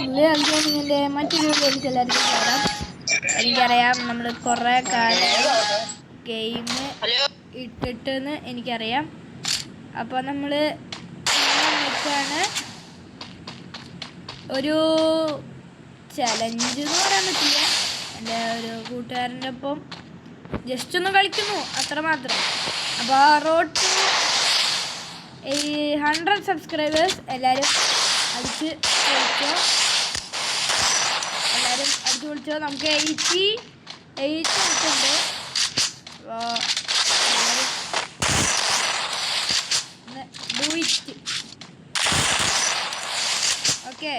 ഗെയിമിങ്ങിൻ്റെ മറ്റൊരു വീഡിയോയിലേക്ക് എല്ലാവർക്കും സ്വാഗതം. എനിക്കറിയാം നമ്മൾ കുറേ കാലം ഗെയിം ഇട്ടിട്ടെന്ന് എനിക്കറിയാം. അപ്പോൾ നമ്മൾ വെച്ചാണ് ഒരു ചലഞ്ച് എന്ന് പറയാൻ പറ്റില്ല, എൻ്റെ ഒരു കൂട്ടുകാരൻ്റെ ഒപ്പം ജസ്റ്റ് ഒന്ന് കളിക്കുന്നു അത്രമാത്രം. അപ്പോൾ റോഡ് ടു 100 സബ്സ്ക്രൈബേഴ്സ് എല്ലാവരും അടിച്ച് വിളിച്ചോ. നമുക്ക് 88 ഉണ്ട്. Do it. ഓക്കെ,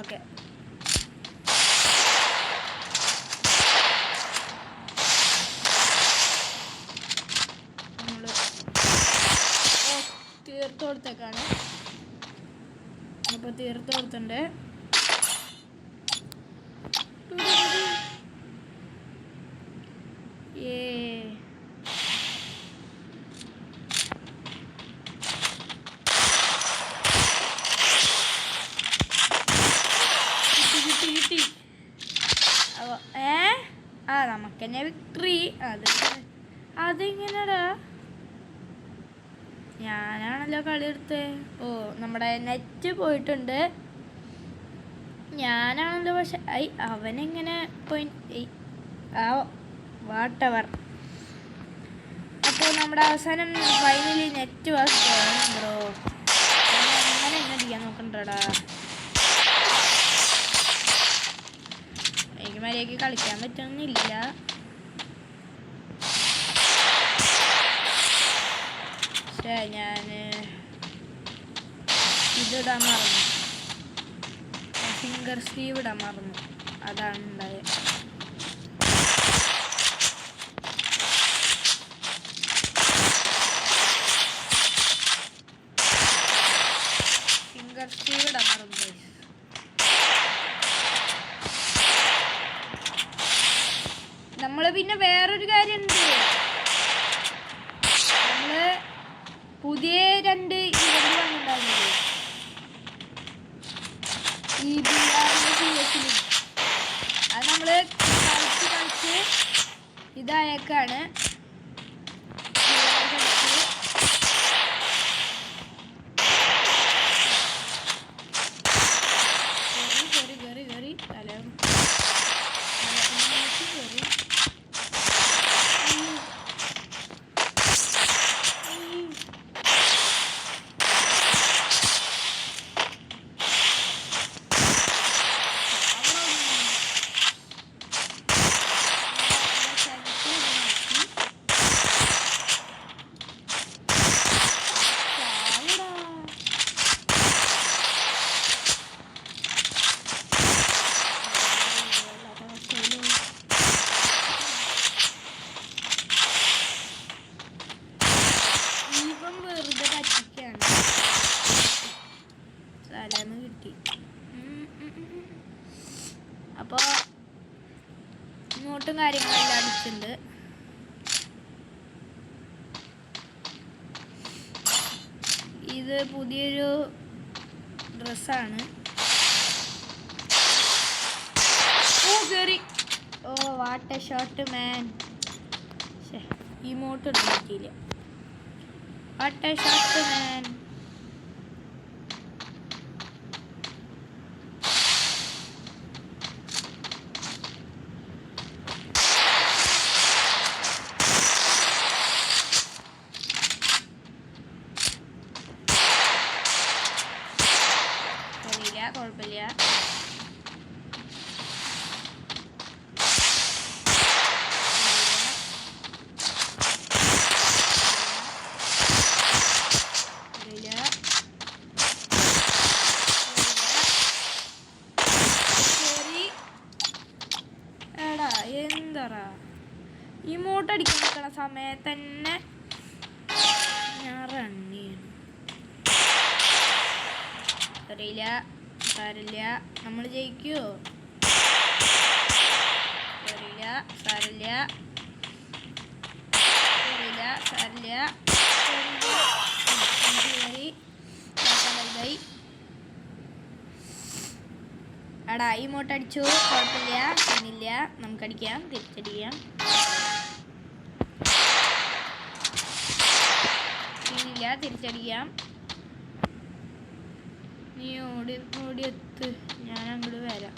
ഓക്കെ തീർത്തോടത്തേക്കാണ്. അപ്പോൾ തീർത്തോടത്തുണ്ട്. കിട്ടി. അപ്പോൾ നമുക്കെന്നെ വിക്ടറി. അതെങ്ങനെയാടാ? ഞാനാണല്ലോ കളി എടുത്തത്. നമ്മുടെ നെറ്റ് പോയിട്ടുണ്ട്. ഞാനാണല്ലോ. പക്ഷെ അവനെങ്ങനെ പോയി? വാട്ടവർ. അപ്പോൾ നമ്മുടെ അവസാനം ഫൈനലി നെറ്റ് വാസ് ബ്രോ. അങ്ങനെ എന്നെ അടിക്കാൻ നോക്കണ്ടടാ. എനിക്ക് മര്യാദയ്ക്ക് കളിക്കാൻ പറ്റുന്നില്ല. ഞാൻ ഇതിടാൻ മറന്നു, ഫിംഗർ സ്ലീവ് ഇടാൻ മറന്നു. അതാണ് ഉണ്ടായത്. ഫിംഗർ സ്ലീവ് ഇടാൻ മറന്നു. നമ്മള് പിന്നെ വേറൊരു കാര്യമുണ്ട്. നമ്മള് പുതിയ 2 ഇവന്റ് വന്നിട്ടുണ്ടായിരുന്നില്ലേ, ഈ BR-CS-ൽ. അത് നമ്മൾ കളിച്ച് ഇതായേക്കാണ്. കയറി തലം കയറി. കിട്ടി. അപ്പോൾ നോട്ടും കാര്യങ്ങളെല്ലാം അടിച്ചിട്ടുണ്ട്. ഇത് പുതിയൊരു ഡ്രസ്സാണ്. What A shot man. Emote ഇടാൻ പറ്റിയില്ല. വാട്ട് എ ഷോട്ട് മാൻ. കുഴപ്പമില്ല. എടാ എന്താ ഇമോട്ട് അടിക്കാൻ നിൽക്കണ സമയത്ത് തന്നെ ഞാൻ റൺ ചെയ്യണം. അറിയില്ല, സാരില്ല, നമ്മൾ ജയിക്കുമോ? സാരമില്ല. എടാ ഇങ്ങോട്ട് അടിച്ചു, കുഴപ്പമില്ല, സീനില്ല, നമുക്കടിക്കാം, തിരിച്ചടിക്കാം. സീനില്ല, തിരിച്ചടിക്കാം. നീ ഓടിയെത്ത്, ഞാൻ അങ്ങോട്ട് വരാം.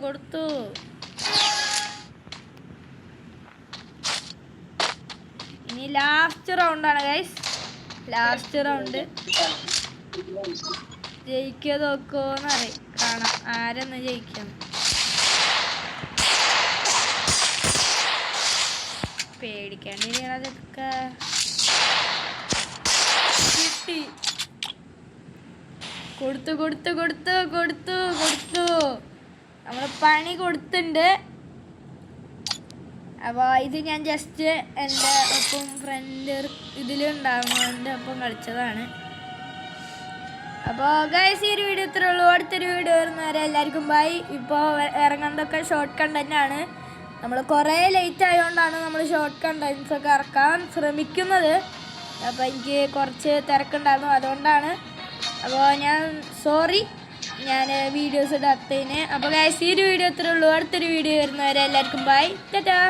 കൊടുത്തു. ഇനി ലാസ്റ്റ് റൗണ്ടാണ് ഗൈസ്. ലാസ്റ്റ് റൗണ്ട് ജയിക്കുക നോക്കുമോന്ന് കാണാം, ആരെന്ന് ജയിക്കാം. പേടിക്കാണ്ടിരിക്കണതൊക്കെ കിട്ടി. കൊടുത്തു. നമ്മൾ പണി കൊടുത്തിട്ടുണ്ട്. അപ്പോൾ ഇത് ഞാൻ ജസ്റ്റ് എൻ്റെ ഒപ്പം ഫ്രണ്ട് ഇതിലുണ്ടാകുന്നതിൻ്റെ ഒപ്പം കളിച്ചതാണ്. അപ്പോൾ ഗൈസ് ഈ ഒരു വീഡിയോ ഇത്രേ ഉള്ളൂ. അടുത്തൊരു വീഡിയോ വരുന്നവരെ എല്ലാവർക്കും ബൈ. ഇപ്പോൾ ഇറങ്ങുന്നതൊക്കെ ഷോർട്ട് കണ്ടൻറ്റാണ്. നമ്മൾ കുറേ ലേറ്റ് ആയതുകൊണ്ടാണ് നമ്മൾ ഷോർട്ട് കണ്ടൻസൊക്കെ ഇറക്കാൻ ശ്രമിക്കുന്നത്. അപ്പോൾ എനിക്ക് കുറച്ച് തിരക്കുണ്ടായിരുന്നു, അതുകൊണ്ടാണ്. അപ്പോൾ ഞാൻ സോറി, ഞാൻ വീഡിയോസ് ഇടാത്തതിന്. അപ്പോൾ ഗൈസ് ഈ ഒരു വീഡിയോ ഇത്രേ ഉള്ളൂ. അടുത്തൊരു വീഡിയോ വരുന്നവരെ എല്ലാവർക്കും ബൈ. ടാറ്റാ.